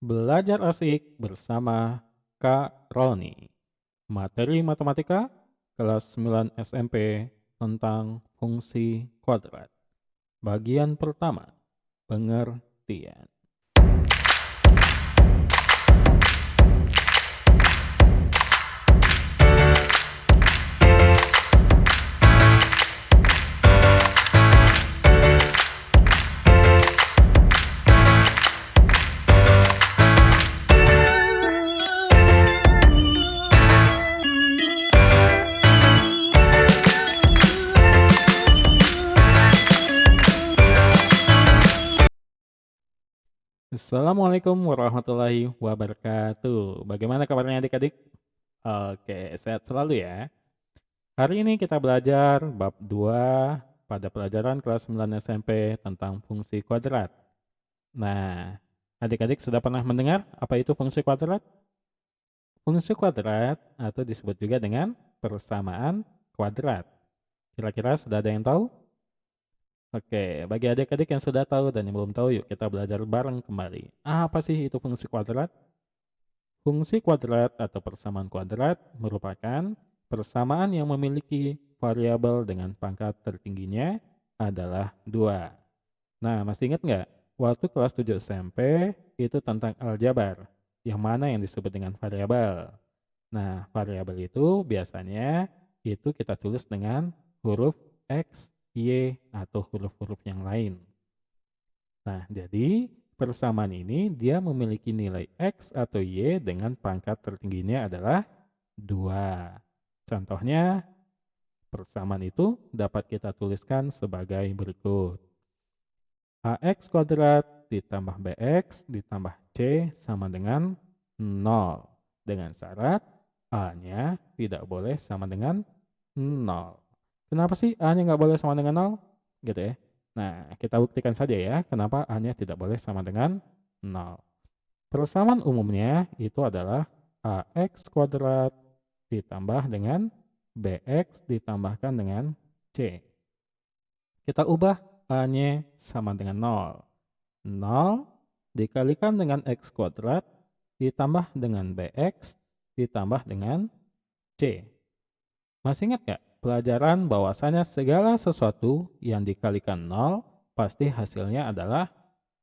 Belajar asik bersama Kak Roni. Materi matematika kelas 9 SMP tentang fungsi kuadrat. Bagian pertama, pengertian. Assalamualaikum warahmatullahi wabarakatuh. Bagaimana kabarnya adik-adik? Oke, sehat selalu ya. Hari ini kita belajar bab 2 pada pelajaran kelas 9 SMP tentang fungsi kuadrat. Nah, adik-adik sudah pernah mendengar apa itu fungsi kuadrat? Fungsi kuadrat atau disebut juga dengan persamaan kuadrat. Kira-kira sudah ada yang tahu? Oke, bagi adik-adik yang sudah tahu dan yang belum tahu, yuk kita belajar bareng kembali. Apa sih itu fungsi kuadrat? Fungsi kuadrat atau persamaan kuadrat merupakan persamaan yang memiliki variabel dengan pangkat tertingginya adalah 2. Nah, masih ingat nggak? Waktu kelas 7 SMP itu tentang aljabar, yang mana yang disebut dengan variabel. Nah, variabel itu biasanya itu kita tulis dengan huruf X, Y, atau huruf-huruf yang lain. Nah, jadi persamaan ini dia memiliki nilai X atau Y dengan pangkat tertingginya adalah 2. Contohnya, persamaan itu dapat kita tuliskan sebagai berikut. AX kuadrat ditambah BX ditambah C sama dengan 0. Dengan syarat A-nya tidak boleh sama dengan 0. Kenapa sih A-nya nggak boleh sama dengan 0? Gitu ya. Nah, kita buktikan saja ya kenapa A-nya tidak boleh sama dengan 0. Persamaan umumnya itu adalah AX kuadrat ditambah dengan BX ditambahkan dengan C. Kita ubah A-nya sama dengan 0. 0 dikalikan dengan X kuadrat ditambah dengan BX ditambah dengan C. Masih ingat nggak pelajaran bahwasanya segala sesuatu yang dikalikan 0 pasti hasilnya adalah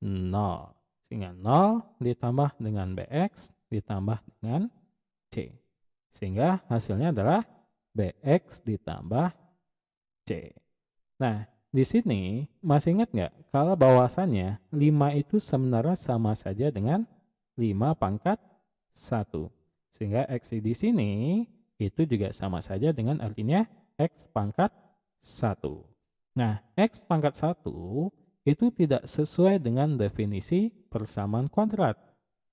0. Sehingga 0 ditambah dengan BX ditambah dengan C. Sehingga hasilnya adalah BX ditambah C. Nah, di sini masih ingat nggak kalau bahwasannya 5 itu sebenarnya sama saja dengan 5 pangkat 1. Sehingga X di sini itu juga sama saja dengan artinya X pangkat 1. Nah, X pangkat 1 itu tidak sesuai dengan definisi persamaan kuadrat.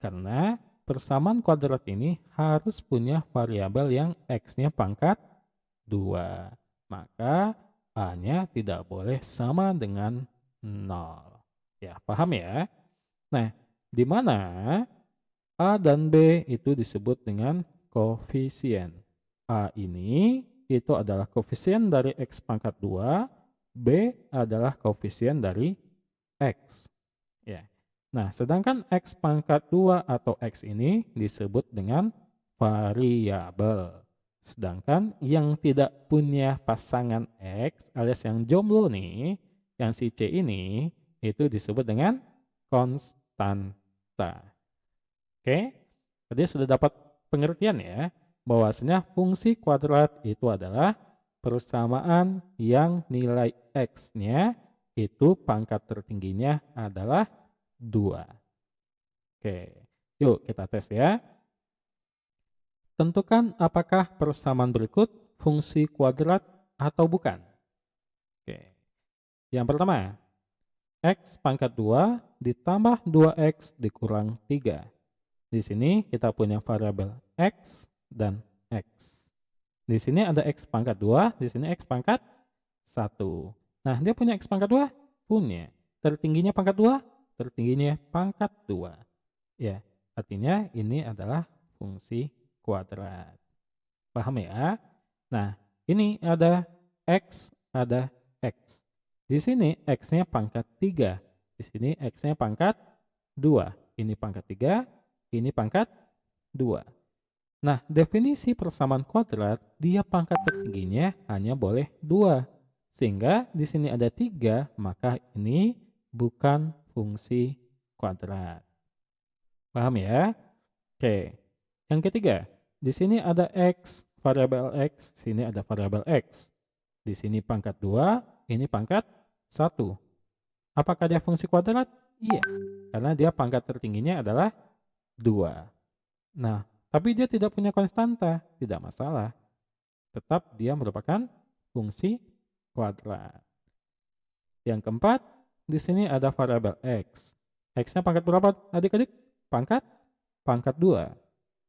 Karena persamaan kuadrat ini harus punya variabel yang X-nya pangkat 2. Maka A-nya tidak boleh sama dengan 0. Ya, paham ya? Nah, di mana A dan B itu disebut dengan koefisien. A ini itu adalah koefisien dari X pangkat 2, B adalah koefisien dari X. Ya. Nah, sedangkan X pangkat 2 atau X ini disebut dengan variabel. Sedangkan yang tidak punya pasangan X alias yang jomblo nih, yang si C ini, itu disebut dengan konstanta. Oke, tadi sudah dapat pengertian ya, bahwasanya fungsi kuadrat itu adalah persamaan yang nilai X-nya itu pangkat tertingginya adalah 2. Oke, yuk kita tes ya. Tentukan apakah persamaan berikut fungsi kuadrat atau bukan. Oke. Yang pertama, X pangkat 2 ditambah 2X dikurang 3. Di sini kita punya variabel X dan X. Di sini ada X pangkat 2, di sini X pangkat 1. Nah, dia punya X pangkat 2? Punya. Tertingginya pangkat 2? Tertingginya pangkat 2. Ya, artinya ini adalah fungsi kuadrat. Paham ya? Nah, ini ada X, ada X. Di sini X-nya pangkat 3. Di sini X-nya pangkat 2. ini pangkat 3, ini pangkat 2. Nah, definisi persamaan kuadrat, dia pangkat tertingginya hanya boleh 2. Sehingga di sini ada 3, maka ini bukan fungsi kuadrat. Paham ya? Oke. Yang ketiga, di sini ada X, variabel X, sini ada variabel X. Di sini pangkat 2, ini pangkat 1. Apakah dia fungsi kuadrat? Iya, karena dia pangkat tertingginya adalah 2. Nah, tapi dia tidak punya konstanta, tidak masalah. Tetap dia merupakan fungsi kuadrat. Yang keempat, di sini ada variabel X. X-nya pangkat berapa adik-adik? Pangkat 2.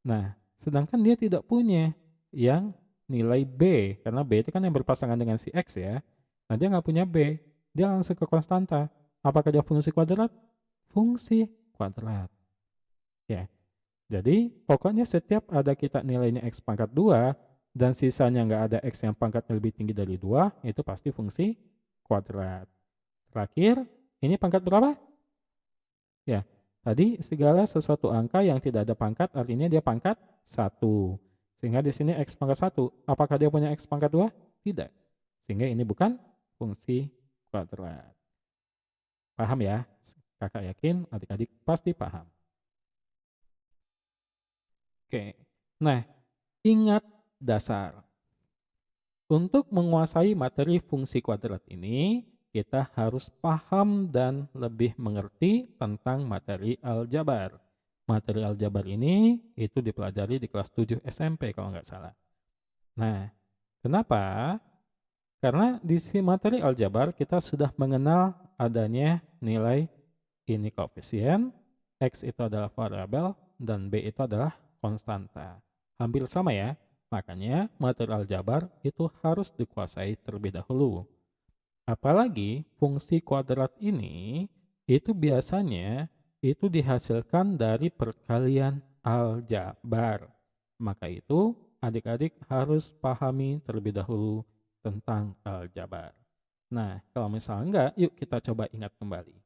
Nah, sedangkan dia tidak punya yang nilai B, karena B itu kan yang berpasangan dengan si X ya. Nah, dia nggak punya B, dia langsung ke konstanta. Apakah dia fungsi kuadrat? Fungsi kuadrat. Ya, jadi pokoknya setiap ada kita nilainya X pangkat 2, dan sisanya nggak ada X yang pangkatnya lebih tinggi dari 2, itu pasti fungsi kuadrat. Terakhir, ini pangkat berapa? Ya, tadi segala sesuatu angka yang tidak ada pangkat artinya dia pangkat 1. Sehingga di sini X pangkat 1. Apakah dia punya X pangkat 2? Tidak. Sehingga ini bukan fungsi kuadrat. Paham ya? Kakak yakin adik-adik pasti paham. Oke. Nah, ingat dasar. Untuk menguasai materi fungsi kuadrat ini, kita harus paham dan lebih mengerti tentang materi aljabar. Materi aljabar ini itu dipelajari di kelas 7 SMP kalau nggak salah. Nah, kenapa? Karena di materi aljabar kita sudah mengenal adanya nilai ini koefisien, X itu adalah variabel, dan B itu adalah konstanta. Hampir sama ya. Makanya materi aljabar itu harus dikuasai terlebih dahulu. Apalagi fungsi kuadrat ini itu biasanya itu dihasilkan dari perkalian aljabar. Maka itu adik-adik harus pahami terlebih dahulu tentang aljabar. Nah, kalau misalnya enggak, yuk kita coba ingat kembali.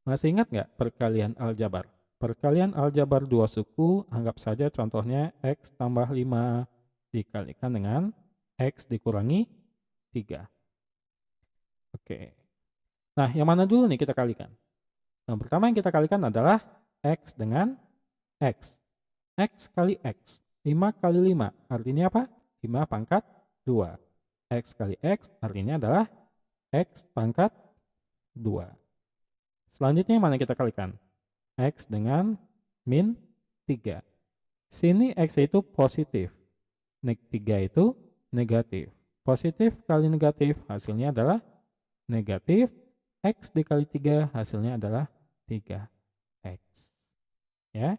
Masih ingat nggak perkalian aljabar? Perkalian aljabar dua suku, anggap saja contohnya X tambah 5 dikalikan dengan X dikurangi 3. Oke. Nah, yang mana dulu nih kita kalikan? Yang pertama yang kita kalikan adalah X dengan X. X kali X. 5 kali 5 artinya apa? 5 pangkat 2. X kali X artinya adalah X pangkat 2. Selanjutnya yang mana kita kalikan? X dengan min 3. Sini X itu positif. 3 itu negatif. Positif kali negatif hasilnya adalah negatif. X dikali 3 hasilnya adalah 3X. Ya.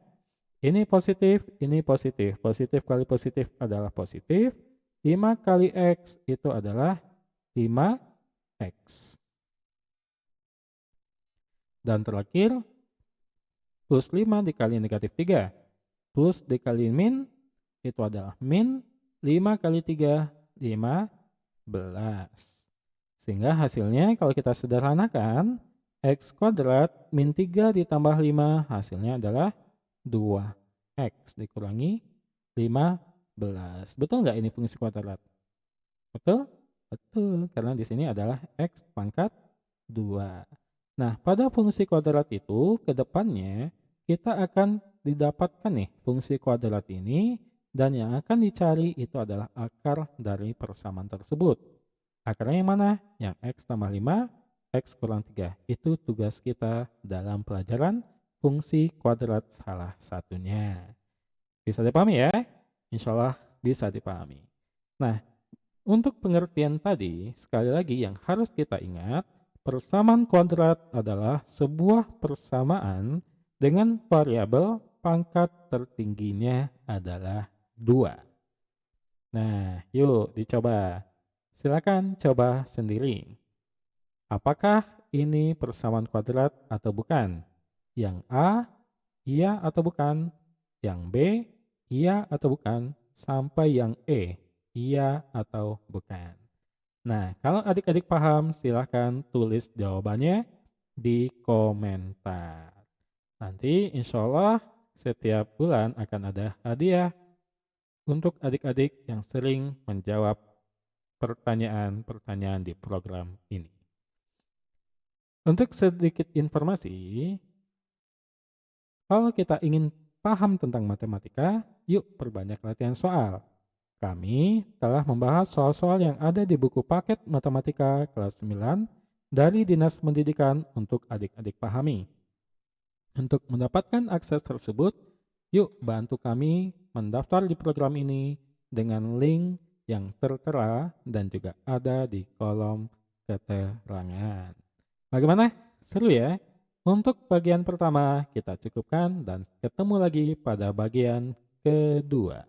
Ini positif, ini positif. Positif kali positif adalah positif. 5 kali X itu adalah 5X. Dan terakhir, plus 5 dikali negatif 3. Plus dikali min, itu adalah min 5 kali 3, 15. Sehingga hasilnya kalau kita sederhanakan, X kuadrat min 3 ditambah 5 hasilnya adalah 2X dikurangi 15. Betul nggak ini fungsi kuadrat? Betul? Betul, karena di sini adalah X pangkat 2. Nah, pada fungsi kuadrat itu, ke depannya kita akan didapatkan nih fungsi kuadrat ini, dan yang akan dicari itu adalah akar dari persamaan tersebut. Akarnya yang mana? Yang X tambah 5, X kurang 3. Itu tugas kita dalam pelajaran fungsi kuadrat salah satunya. Bisa dipahami ya? Insya Allah bisa dipahami. Nah, untuk pengertian tadi, sekali lagi yang harus kita ingat, persamaan kuadrat adalah sebuah persamaan dengan variabel pangkat tertingginya adalah 2. Nah, yuk dicoba. Silakan coba sendiri. Apakah ini persamaan kuadrat atau bukan? Yang A, iya atau bukan? Yang B, iya atau bukan? Sampai yang E, iya atau bukan? Nah, kalau adik-adik paham, silahkan tulis jawabannya di komentar. Nanti insya Allah setiap bulan akan ada hadiah untuk adik-adik yang sering menjawab pertanyaan-pertanyaan di program ini. Untuk sedikit informasi, kalau kita ingin paham tentang matematika, yuk perbanyak latihan soal. Kami telah membahas soal-soal yang ada di buku paket matematika kelas 9 dari Dinas Pendidikan untuk adik-adik pahami. Untuk mendapatkan akses tersebut, yuk bantu kami mendaftar di program ini dengan link yang tertera dan juga ada di kolom keterangan. Bagaimana? Seru ya? Untuk bagian pertama kita cukupkan dan ketemu lagi pada bagian kedua.